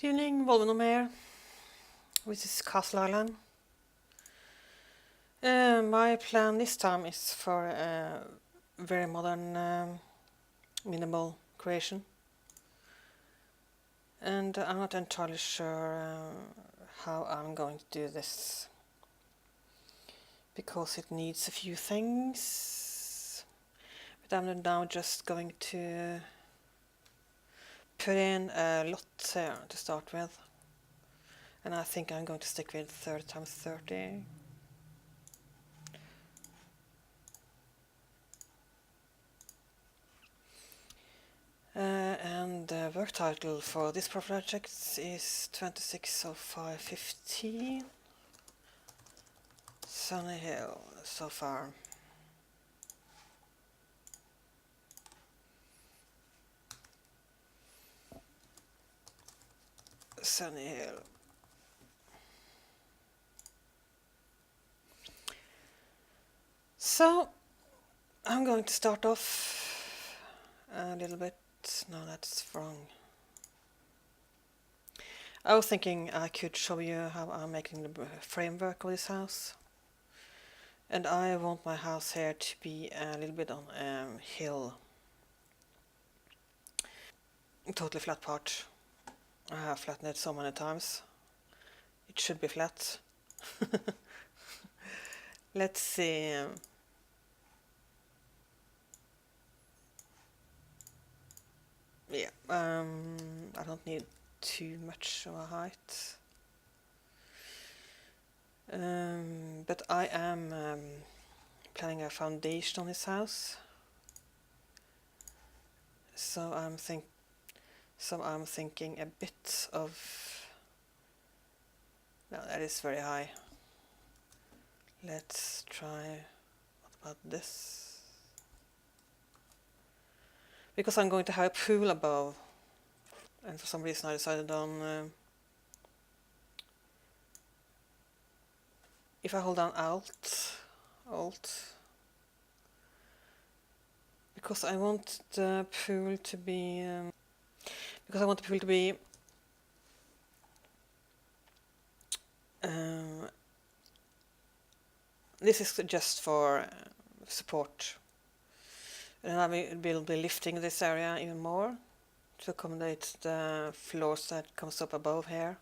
Good evening, Volvenum here. This is Castle Island. My plan this time is for a very modern minimal creation. And I'm not entirely sure how I'm going to do this, because it needs a few things. But I'm now just going to put in a lot here to start with. And I think I'm going to stick with 30 times 30. And the work title for this project is 260515. SunnyHill so far. SunnyHill. So I'm going to start off a little bit. No, that's wrong. I was thinking I could show you how I'm making the framework of this house. And I want my house here to be a little bit on a hill. Totally flat part. I have flattened it so many times. It should be flat. Let's see. Yeah, I don't need too much of a height. But I am planning a foundation on this house. So I'm thinking a bit of. No, that is very high. Let's try. What about this? Because I'm going to have a pool above, and for some reason I decided on. If I hold down Alt, because I want the pool to be. This is just for support. And I will be lifting this area even more to accommodate the floors that comes up above here.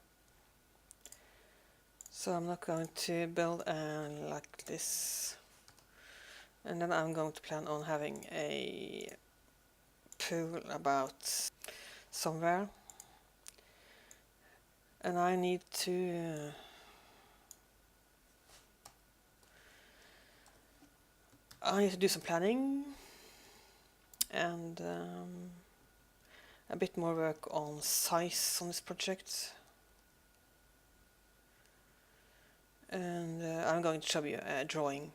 So I'm not going to build like this. And then I'm going to plan on having a pool about somewhere. And I need to do some planning and a bit more work on size on this project. And I'm going to show you a drawing.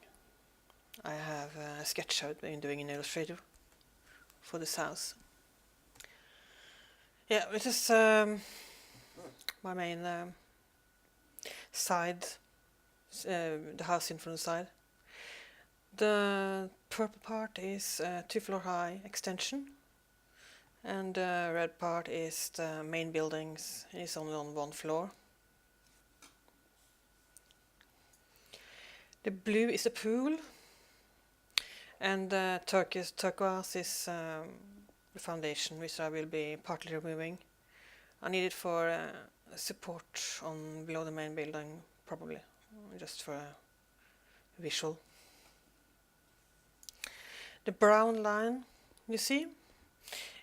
I have a sketch I've been doing in Illustrator for this house. Yeah, this is my main side, the house in from the side. The purple part is a 2-floor high extension, and the red part is the main buildings. It's only on 1 floor. The blue is the pool, and the turquoise is the foundation, which I will be partly removing. I need it for support on below the main building, probably, just for a visual. The brown line you see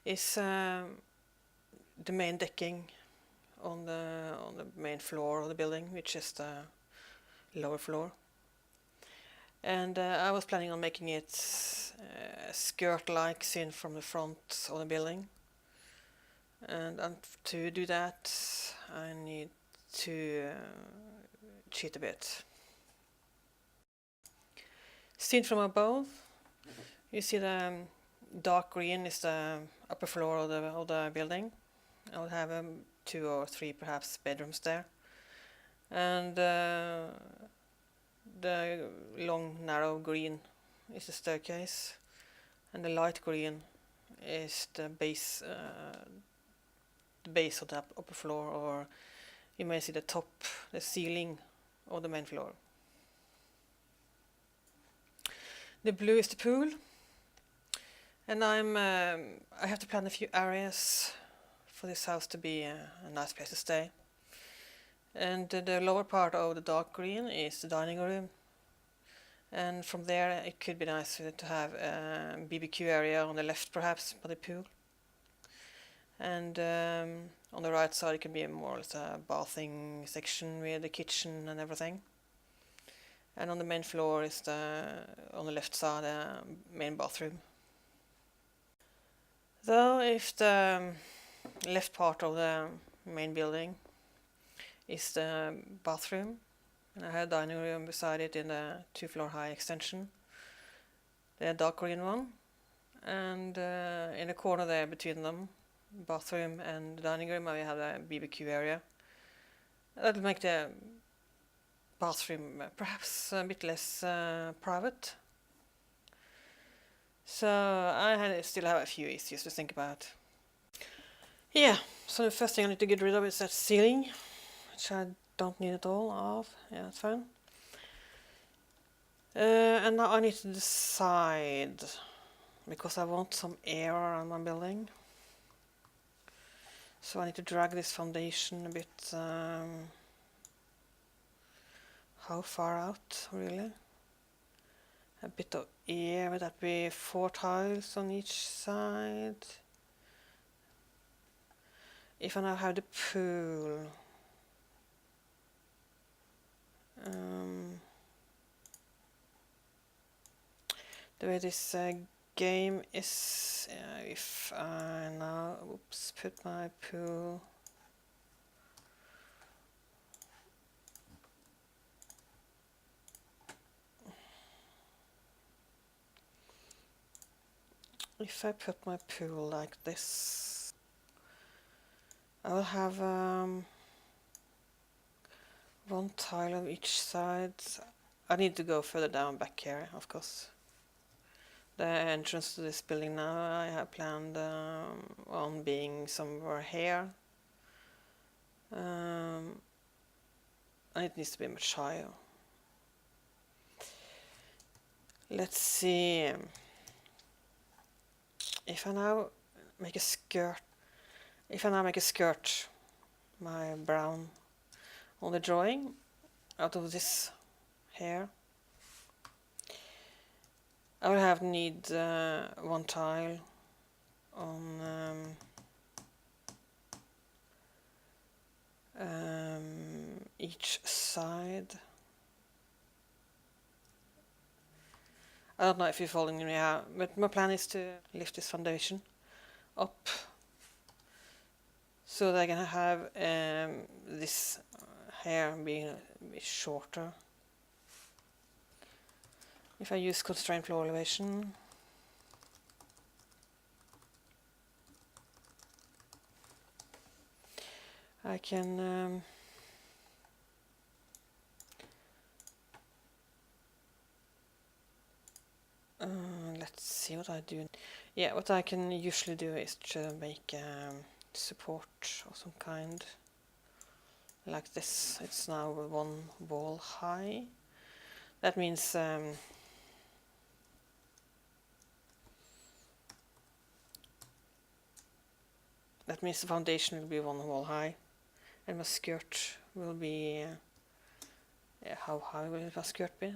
is the main decking on the main floor of the building, which is the lower floor. And I was planning on making it skirt-like seen from the front of the building. And to do that, I need to cheat a bit. Seen from above, you see the dark green is the upper floor of the building. I will have 2 or 3 perhaps bedrooms there. And the long narrow green is the staircase, and the light green is the base of the upper floor, or you may see the top, the ceiling of the main floor. The blue is the pool, and I have to plan a few areas for this house to be a nice place to stay. And the lower part of the dark green is the dining room, and from there it could be nice to have a BBQ area on the left, perhaps, by the pool. And on the right side it can be more or less a bathing section with the kitchen and everything. And on the main floor is on the left side, main bathroom. Though if the left part of the main building is the bathroom, and I have a dining room beside it in the 2-floor high extension, the dark green one, and in the corner there between them, bathroom and dining room, I have a BBQ area. That'll make the bathroom perhaps a bit less private. So I still have a few issues to think about. Yeah, so the first thing I need to get rid of is that ceiling, which I don't need at all of. Yeah, that's fine. And now I need to decide, because I want some air around my building. So I need to drag this foundation a bit. How far out, really? A bit of air. Would that be 4 tiles on each side? If I now have the pool, the way this game is, if I now put my pool like this, I will have 1 tile on each side. I need to go further down back here, of course. The entrance to this building now I have planned on being somewhere here. And it needs to be much higher. Let's see. If I now make a skirt, my brown, on the drawing, out of this here, I will need 1 tile on each side. I don't know if you're following me out, but my plan is to lift this foundation up so that I can have this hair being a bit shorter. If I use constraint floor elevation, I can let's see what I do. Yeah, what I can usually do is to make support of some kind, like this. It's now 1 wall high. That means the foundation will be 1 wall high, and my skirt will be how high will my skirt be?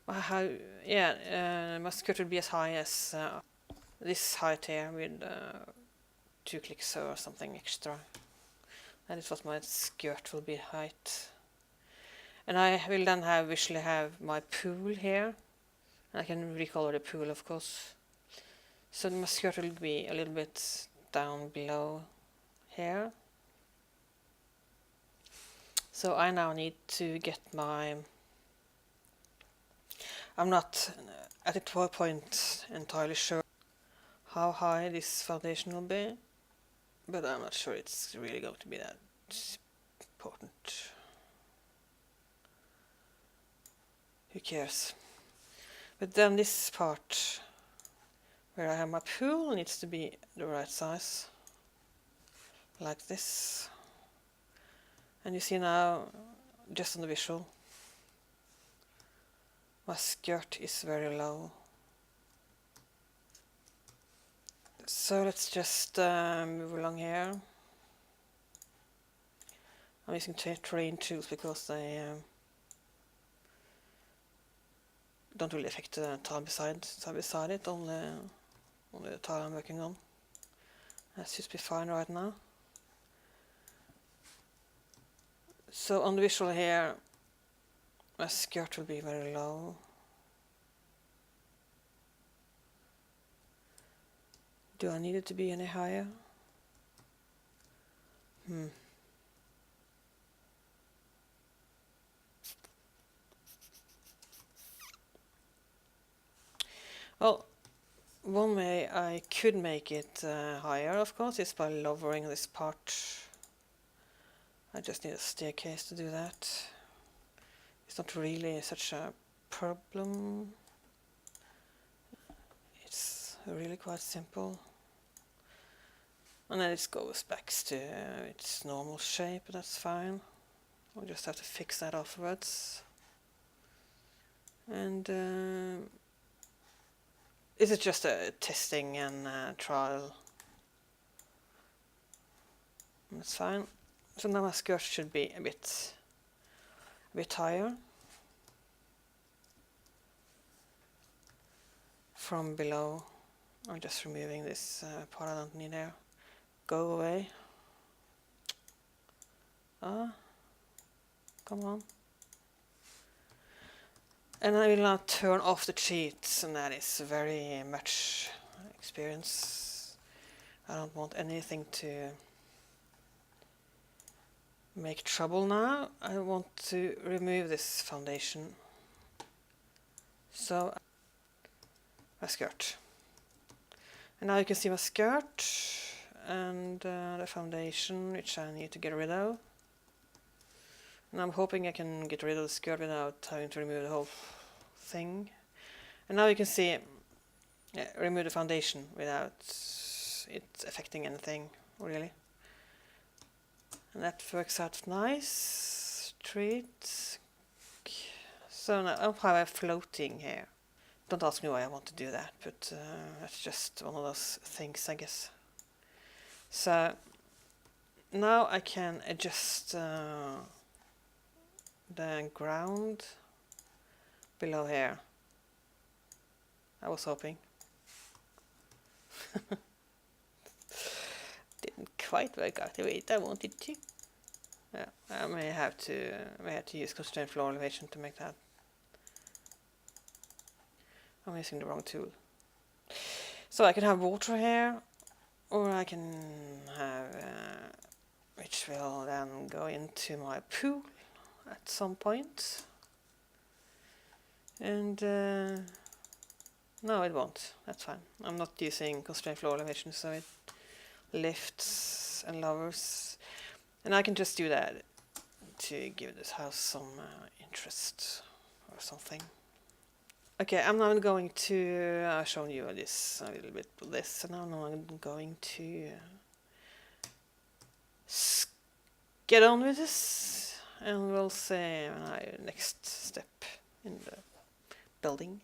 My skirt will be as high as this height here, with 2 clicks or something extra. That is what my skirt will be height. And I will then visually have my pool here. And I can recolor the pool, of course. So my skirt will be a little bit down below here. So I now need to get my... I'm not at the point entirely sure how high this foundation will be, but I'm not sure it's really going to be that important. Who cares? But then this part where I have my pool needs to be the right size. like this. And you see now, just on the visual, my skirt is very low. So let's just move along here. I'm using terrain tools because they don't really affect the tile beside it, only the tile I'm working on. That should be fine right now. So on the visual here, my skirt will be very low. Do I need it to be any higher? Well, one way I could make it higher, of course, is by lowering this part. I just need a staircase to do that. It's not really such a problem. It's really quite simple. And then it goes back to its normal shape, that's fine. We'll just have to fix that afterwards. And this is just a testing and trial. That's fine. So now my skirt should be a bit higher. From below, I'm just removing this part I don't need there. Go away. Ah, come on. And I will now turn off the cheats, and that is very much experience. I don't want anything to make trouble now. I want to remove this foundation. So, my skirt. And now you can see my skirt and the foundation, which I need to get rid of. And I'm hoping I can get rid of the skirt without having to remove the whole thing. And now you can see, remove the foundation without it affecting anything, really. And that works out nice. Treat. So now I'll have a floating here. Don't ask me why I want to do that, but that's just one of those things, I guess. So now I can adjust the ground below here. I was hoping. Didn't quite work out the way I wanted to. Yeah, I may have to use constraint floor elevation to make that. I'm using the wrong tool. So I can have water here, or I can have which will then go into my pool at some point. And no, it won't. That's fine. I'm not using constraint floor elevation, so it lifts and lowers. And I can just do that to give this house some interest or something. Okay, I'm now going to, I've shown you this a little bit of this, and now I'm going to get on with this, and we'll see next step in the building.